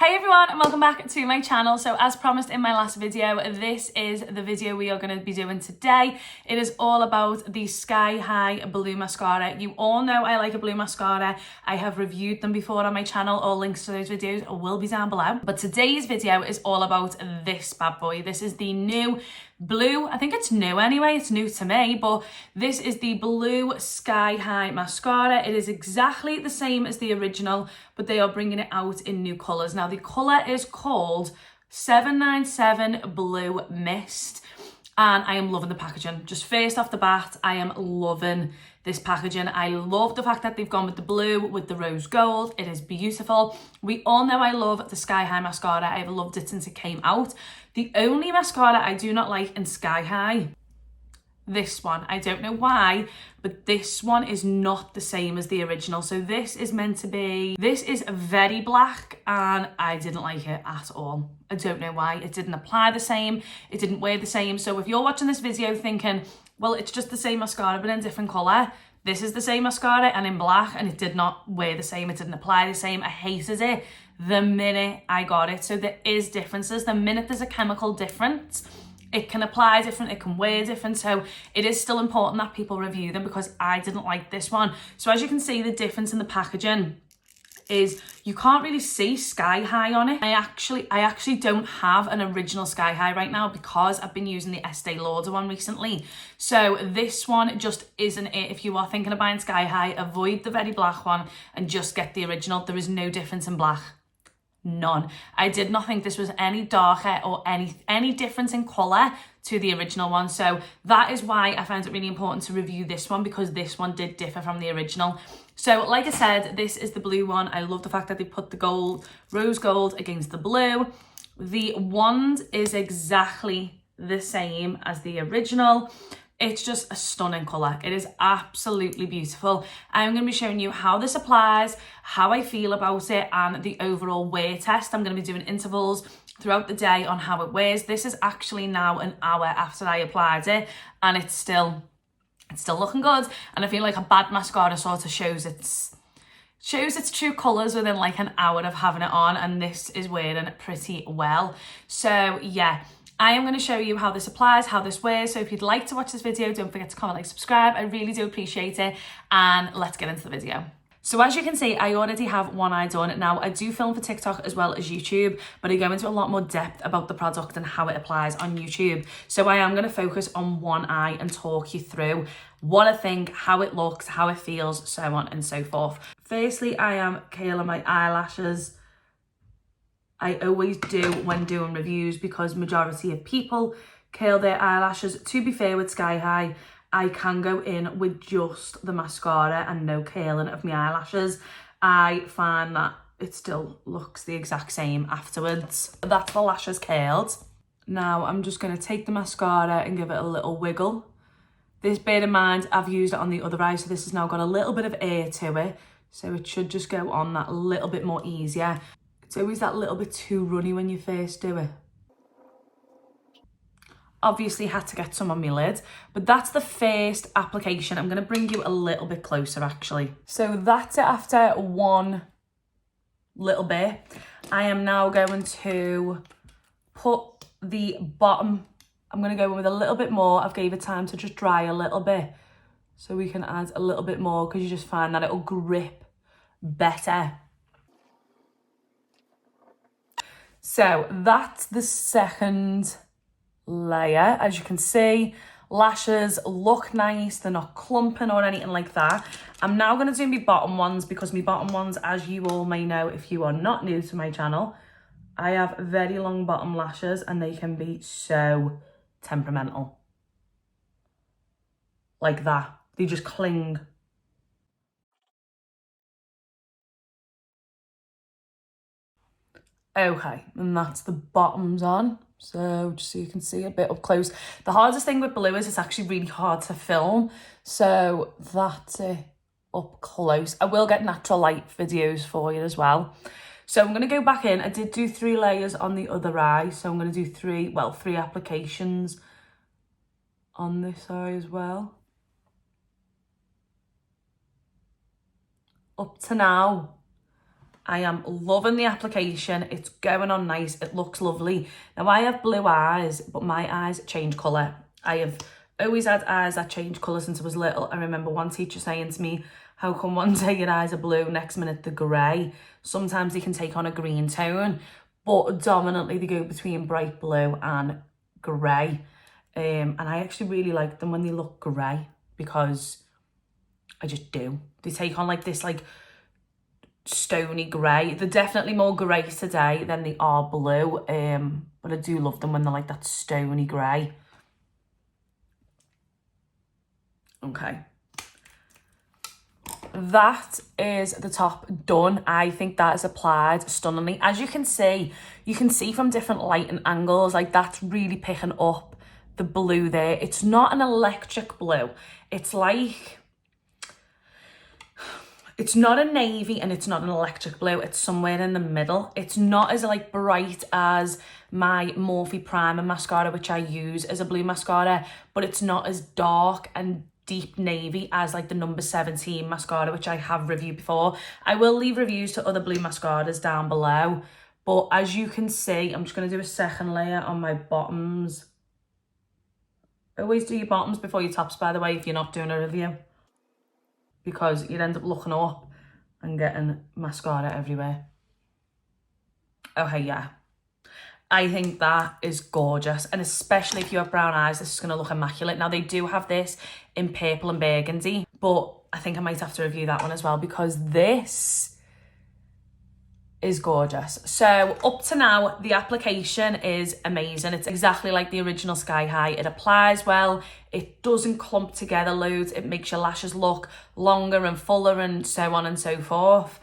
Hey everyone, and welcome back to my channel. So as promised in my last video, this is the video we are going to be doing today. It is all about the Sky High Blue Mascara. You all know I like a blue mascara. I have reviewed them before on my channel. All links to those videos will be down below. But today's video is all about this bad boy. This is the new blue, I think it's new anyway, it's new to me, but this is the blue Sky High Mascara. It is exactly the same as the original, but they are bringing it out in new colours. Now the colour is called 797 Blue Mist, and I am loving the packaging. Just first off the bat, I am loving this packaging. I love the fact that they've gone with the blue with the rose gold. It is beautiful. We all know I love the Sky High mascara. I have loved it since it came out. The only mascara I do not like in Sky High, this one. I don't know why, but this one is not the same as the original. So this is meant to be, this is very black and I didn't like it at all. I don't know why. It didn't apply the same. It didn't wear the same. So if you're watching this video thinking, well, it's just the same mascara but in a different colour, this is the same mascara and in black, and it did not wear the same. It didn't apply the same. I hated it the minute I got it. So there is differences. The minute there's a chemical difference, it can apply different, it can wear different. So it is still important that people review them because I didn't like this one. So as you can see, the difference in the packaging is you can't really see Sky High on it. I actually don't have an original Sky High right now because I've been using the Estee Lauder one recently. So this one just isn't it. If you are thinking of buying Sky High, avoid the very black one and just get the original. There is no difference in black. None. I did not think this was any darker or any difference in colour to the original one. So that is why I found it really important to review this one, because this one did differ from the original. So like I said, this is the blue one. I love the fact that they put the gold, rose gold against the blue. The wand is exactly the same as the original. It's just a stunning colour. It is absolutely beautiful. I'm going to be showing you how this applies, how I feel about it, and the overall wear test. I'm going to be doing intervals throughout the day on how it wears. This is actually now an hour after I applied it, and it's still looking good. And I feel like a bad mascara sort of shows its true colours within like an hour of having it on, and this is wearing pretty well. So yeah, I am going to show you how this applies, how this wears. So if you'd like to watch this video, don't forget to comment, like, subscribe. I really do appreciate it. And let's get into the video. So as you can see, I already have one eye done. Now, I do film for TikTok as well as YouTube, but I go into a lot more depth about the product and how it applies on YouTube. So I am going to focus on one eye and talk you through what I think, how it looks, how it feels, so on and so forth. Firstly, I am curling my eyelashes. I always do when doing reviews because majority of people curl their eyelashes. To be fair with Sky High, I can go in with just the mascara and no curling of my eyelashes. I find that it still looks the exact same afterwards. That's the lashes curled. Now I'm just going to take the mascara and give it a little wiggle. This, bear in mind, I've used it on the other eye, so this has now got a little bit of air to it. So it should just go on that little bit more easier. It's always that little bit too runny when you first do it. Obviously had to get some on my lid, but that's the first application. I'm going to bring you a little bit closer actually. So that's it after one little bit. I am now going to put the bottom, I'm going to go in with a little bit more. I've gave it time to just dry a little bit so we can add a little bit more because you just find that it'll grip better. So that's the second layer. As you can see, lashes look nice. They're not clumping or anything like that. I'm now going to do my bottom ones because my bottom ones, as you all may know if you are not new to my channel, I have very long bottom lashes and they can be so temperamental. Like that. They just cling. Okay, and that's the bottoms on. So just so you can see a bit up close. The hardest thing with blue is it's actually really hard to film. So that's it up close. I will get natural light videos for you as well. So I'm going to go back in. I did do 3 layers on the other eye. So I'm going to do 3 applications on this eye as well. Up to now, I am loving the application. It's going on nice. It looks lovely. Now, I have blue eyes, but my eyes change colour. I have always had eyes that change colour since I was little. I remember one teacher saying to me, how come one day your eyes are blue, next minute they're grey? Sometimes they can take on a green tone, but dominantly they go between bright blue and grey. And I actually really like them when they look grey, because I just do. They take on like this like stony grey. They're definitely more grey today than they are blue, but I do love them when they're like that stony grey. Okay, that is the top done. I think that is applied stunningly. As you can see from different lighting angles, like that's really picking up the blue there. It's not an electric blue. It's like, it's not a navy and it's not an electric blue. It's somewhere in the middle. It's not as like bright as my Morphe Primer mascara, which I use as a blue mascara, but it's not as dark and deep navy as like the number 17 mascara, which I have reviewed before. I will leave reviews to other blue mascaras down below, but as you can see, I'm just going to do a second layer on my bottoms. Always do your bottoms before your tops, by the way, if you're not doing a review, because you'd end up looking up and getting mascara everywhere. Okay, yeah. I think that is gorgeous, and especially if you have brown eyes, this is going to look immaculate. Now, they do have this in purple and burgundy, but I think I might have to review that one as well, because this is gorgeous. So up to now, the application is amazing. It's exactly like the original Sky High. It applies well. It doesn't clump together loads. It makes your lashes look longer and fuller and so on and so forth.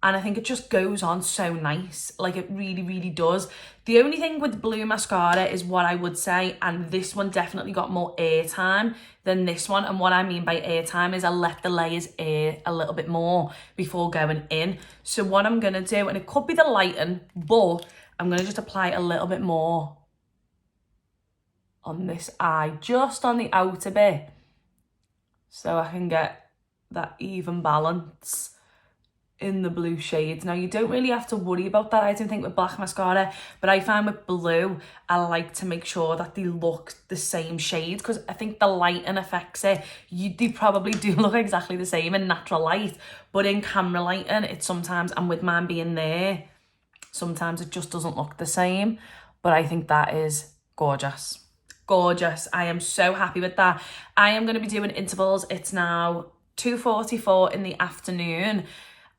And I think it just goes on so nice. Like, it really, really does. The only thing with blue mascara is what I would say, and this one definitely got more airtime than this one. And what I mean by airtime is I let the layers air a little bit more before going in. So what I'm going to do, and it could be the lighting, but I'm going to just apply a little bit more on this eye, just on the outer bit, so I can get that even balance in the blue shades. Now, you don't really have to worry about that, I don't think, with black mascara, but I find with blue, I like to make sure that they look the same shade, because I think the lighting affects it. They probably do look exactly the same in natural light, but in camera lighting, it's sometimes, and with mine being there, sometimes it just doesn't look the same. But I think that is gorgeous. Gorgeous. I am so happy with that. I am going to be doing intervals. It's now 2:44 in the afternoon,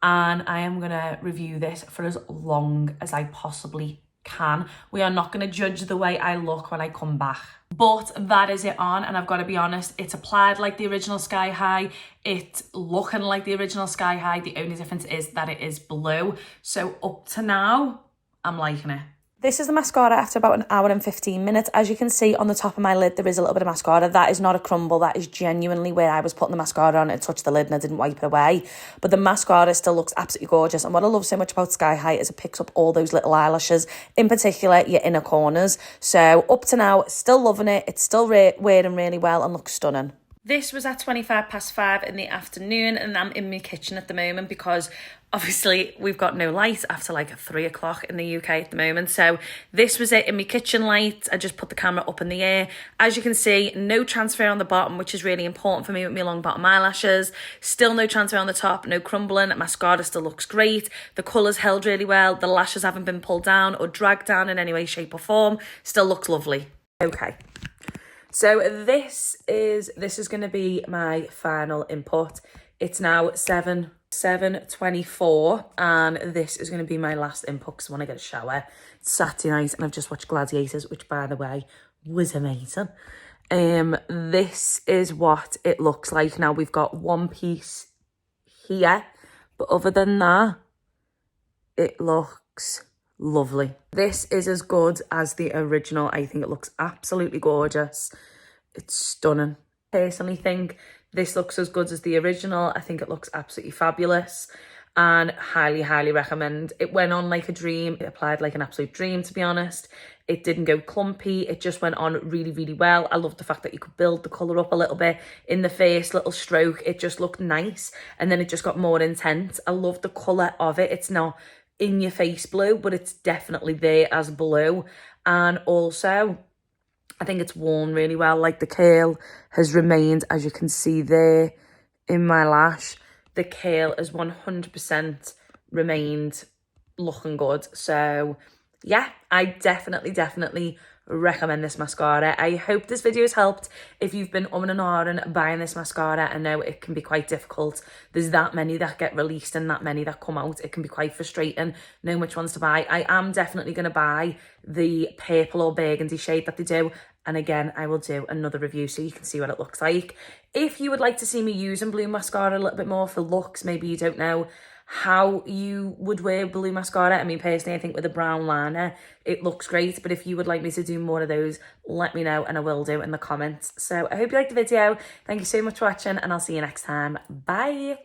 and I am going to review this for as long as I possibly can. We are not going to judge the way I look when I come back. But that is it on, and I've got to be honest, it's applied like the original Sky High. It's looking like the original Sky High. The only difference is that it is blue. So up to now, I'm liking it. This is the mascara after about an hour and 15 minutes. As you can see on the top of my lid, there is a little bit of mascara. That is not a crumble. That is genuinely where I was putting the mascara on. It touched the lid and I didn't wipe it away. But the mascara still looks absolutely gorgeous. And what I love so much about Sky High is it picks up all those little eyelashes, in particular your inner corners. So up to now, still loving it. It's still wearing really well and looks stunning. This was at 5:25 in the afternoon, and I'm in my kitchen at the moment because obviously we've got no light after like 3 o'clock in the UK at the moment. So this was it in my kitchen light. I just put the camera up in the air. As you can see, no transfer on the bottom, which is really important for me with my long bottom eyelashes. Still no transfer on the top, no crumbling. Mascara still looks great. The colour's held really well. The lashes haven't been pulled down or dragged down in any way, shape or form. Still looks lovely. Okay. So this is going to be my final input. It's now 7:24, and this is going to be my last input because I want to get a shower. It's Saturday night and I've just watched Gladiators, which, by the way, was amazing. This is what it looks like. Now, we've got one piece here, but other than that, it looks lovely. This is as good as the original. I think it looks absolutely gorgeous. It's stunning. Personally think this looks as good as the original. I think it looks absolutely fabulous. and highly recommend. It went on like a dream. It applied like an absolute dream, to be honest. It didn't go clumpy. It just went on really well. I love the fact that you could build the colour up a little bit in the first little stroke. It just looked nice, and then it just got more intense. I love the colour of it. It's not in your face blue, but it's definitely there as blue. And also, I think it's worn really well. Like, the curl has remained, as you can see there in my lash. The curl has 100% remained looking good. So yeah, I definitely recommend this mascara. I hope this video has helped. If you've been and ahhing buying this mascara, I know it can be quite difficult. There's that many that get released and that many that come out. It can be quite frustrating knowing which ones to buy. I am definitely going to buy the purple or burgundy shade that they do. And again, I will do another review so you can see what it looks like. If you would like to see me using blue mascara a little bit more for looks, maybe you don't know how you would wear blue mascara. I mean, personally, I think with a brown liner, it looks great. But if you would like me to do more of those, let me know and I will do in the comments. So I hope you liked the video. Thank you so much for watching and I'll see you next time. Bye.